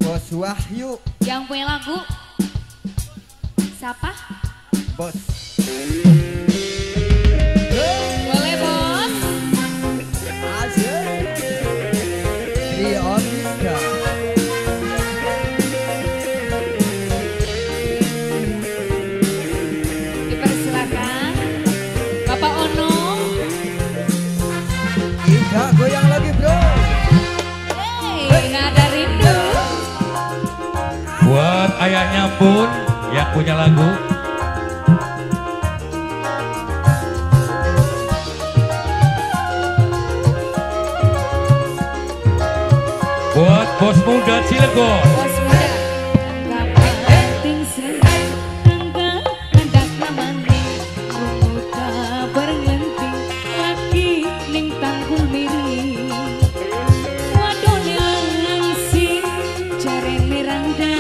Bos Wahyu. Yang punya lagu siapa? Bos. Boleh bos. Asik. Rionista. Dipersilakan Bapak Ono. Tidak goyang lagi bro. Hey, nada rindu. Buat ayahnya pun yang punya lagu. Buat bos muda Cilegon. Bos muda. Enggak penting senang. Enggak hendak namanya. Muda berlenting. Lagi ning tanggul miring. Wadone langsing. Jare miranda.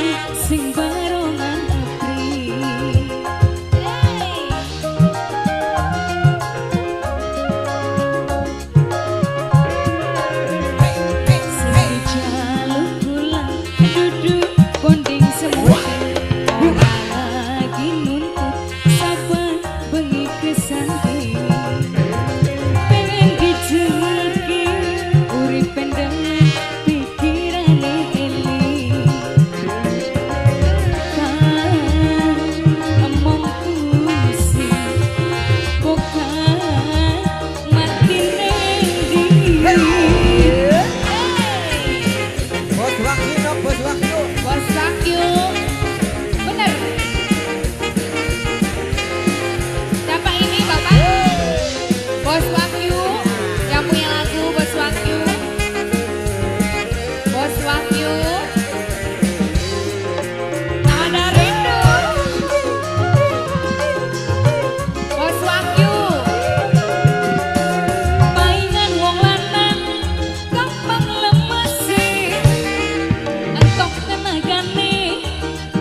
Sing barongan apri. Sing jaluk pulang duduk bonding semua. Orang lagi nuntut sabar bengi kesanti. Pengen dijeleki urip pendengan pikirane eling. Omong pusing bukan mati rendi. Bos Wahyu no, Bos Wahyu. Bos Wahyu, bener. Siapa ini Bapak? Bos Wahyu, yang punya lagu Bos Wahyu. Bos Wahyu. Nada rindu. Bos Wahyu. Mainan wong lanang gampang lemes sih. Entok tenagane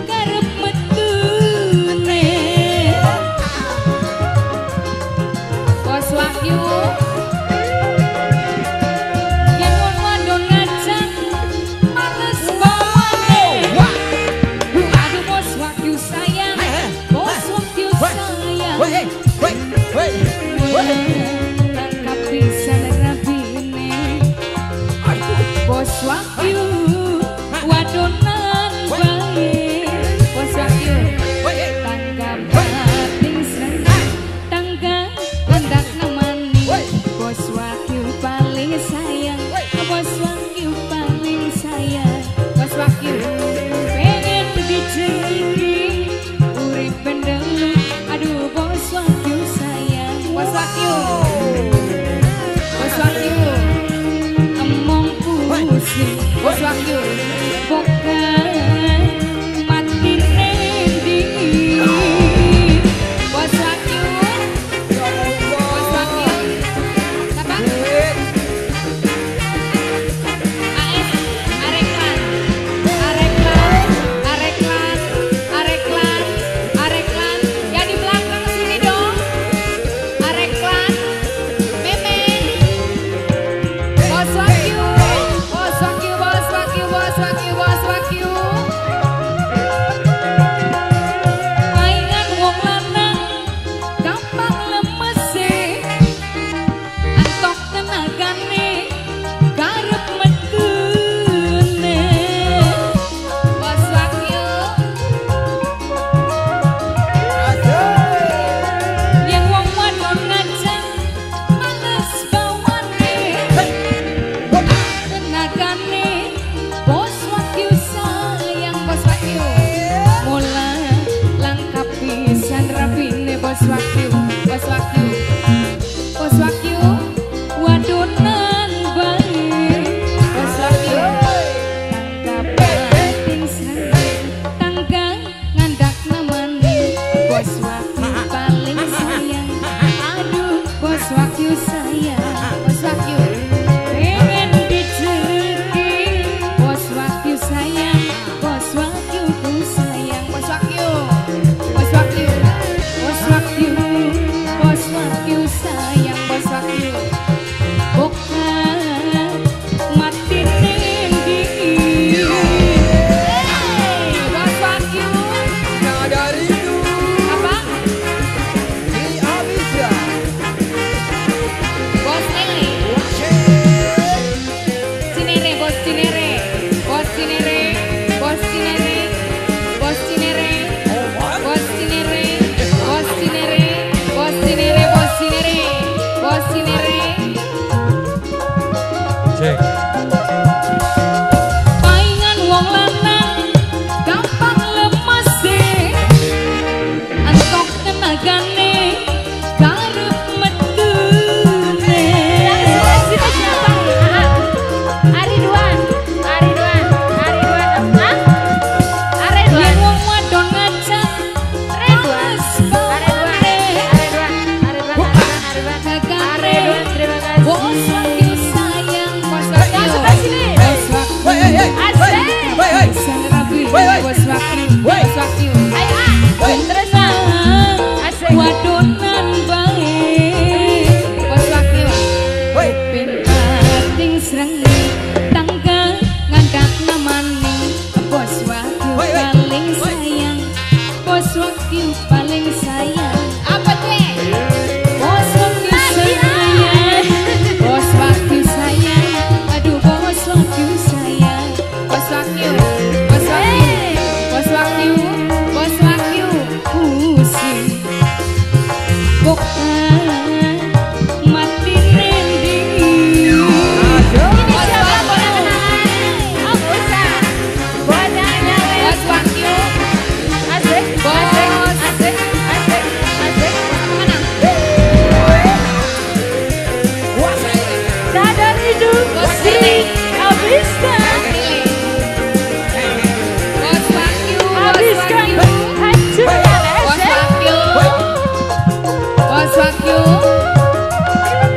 karep metune. Bos Wahyu. Yen wong wadon ngajak males bawane. Aduh Bos Wahyu sayang. Bos Wahyu sayang. Woi, woi, woi, woi. Tangkap pisan rapine. Bos Wahyu wadonan bae. Bos Wahyu tangkap bating senang. Tangga hendak nemani. Bos Wahyu paling sayang. Bos Wahyu paling sayang. Bos Wahyu pengen dijeleki urip pendengar. Aduh Bos Wahyu sayang. Bos Wahyu. Bos Wahyu emong pusing. Bos Wahyu bukan mati rendi. Bos Wahyu. Bos Wahyu. Siapa? AS Areklan. Areklan. Areklan. Areklan. Areklan. Ya di belakang sini dong. Areklan. Memen. Bos Wahyu. Bos Wahyu. Bos Wahyu. Bos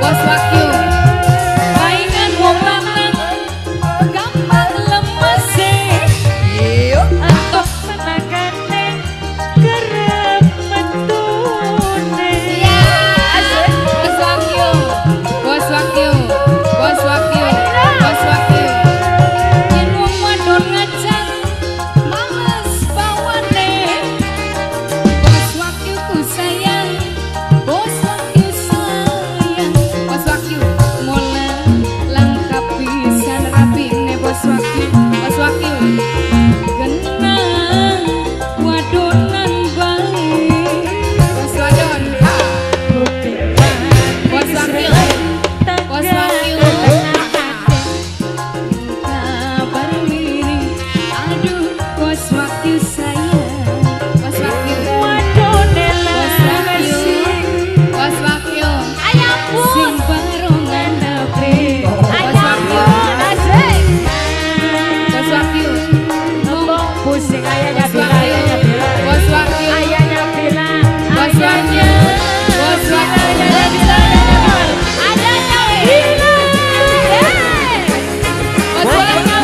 Bos Wakyu. Paingan wong lanang gampang lemes Iyo. antuk tenagane kerep metune. Bos Wakyu. Bos Wakyu. Bos Wakyu. Bos Wakyu. Yen wong wadon ngajak males bawane. Bos Wakyu ku sayang. Bos Wakyu sayang. Bos Wakyu mola lengkap pisan rapine Bos Wakyu. Bos Wakyu genang wadonan baik. Bos wadon. Bos Wakyu. Bos Wakyu. Kabar miring. Aduh Bos Wakyu sayang. Bos Wakyu. Bos Wakyu. Bos Wakyu. Sing barongan dapre. Bos Wakyu. Bos Wakyu. Pusing ayahnya Bos Wakyu. Bos Wakyu. ayahnya bilang Bos Wakyu. Bos Wakyu. adanya bilang Bos Wakyu.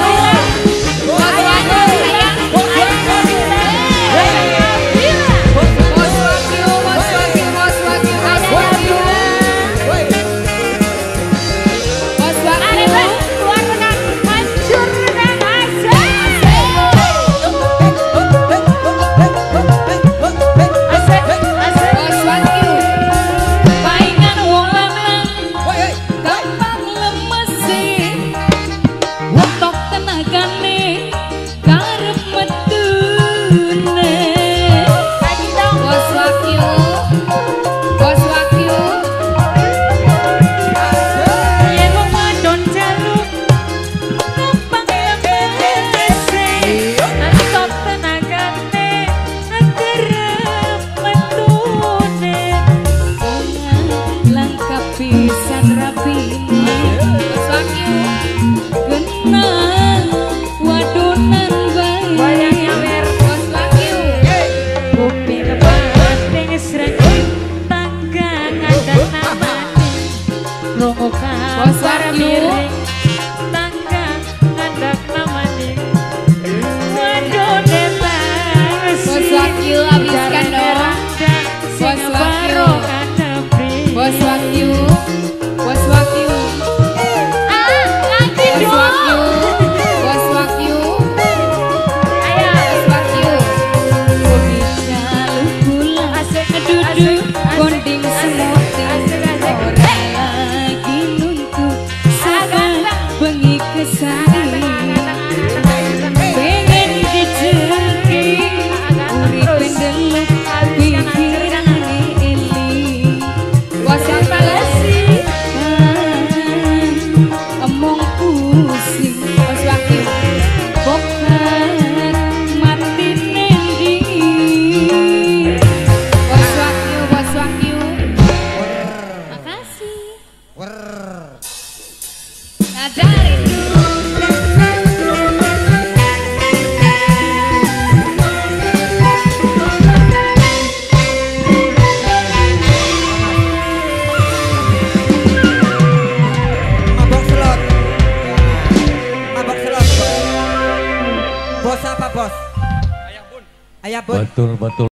Bos Wakyu sayang. Bos Wakyu. Bos Wakyu. Bos Wakyu. Bos Wakyu. Bos Wakyu. Woi. Bos Wakyu. keluar dengan hancur dan asik Bos Wakyu. Paingan wong lanang gampang lemes Untuk tenagane karep metune. Bos Wakyu. Bos Wakyu. yen wong wadon jaluk gampang lemes stop tenagane kerep metune Lengkap pisan rapine. Bos Wakyu genang wadonan baik. Bayangnya wer. Bos Wakyu. kuping penting srengeng tangga ngandang namane rongo Bos kabar Wakyu. miring tangga ngandang namane wadone bangsi Bos Wakyu habiskan dong. Bos Wakyu. Bos Wakyu. Bos Wakyu. nganti Bos dong Wakyu. Bos Wakyu. ayo Bos Wakyu. Bumi jaluk gula. asik Duduk bonding semuti. asik Orang lagi nuntut sabar bengi kesari. Pengen dicerki urip pendeluk pikirane eling. Bos yang palesi omong pusing. Bos Wakyu. Bokar mati nendi. Bos Wakyu. Bos Wakyu. Makasih. Nada rindu. Mabok selot. Mabok selot. Bos apa bos? Ayah bun. Betul betul.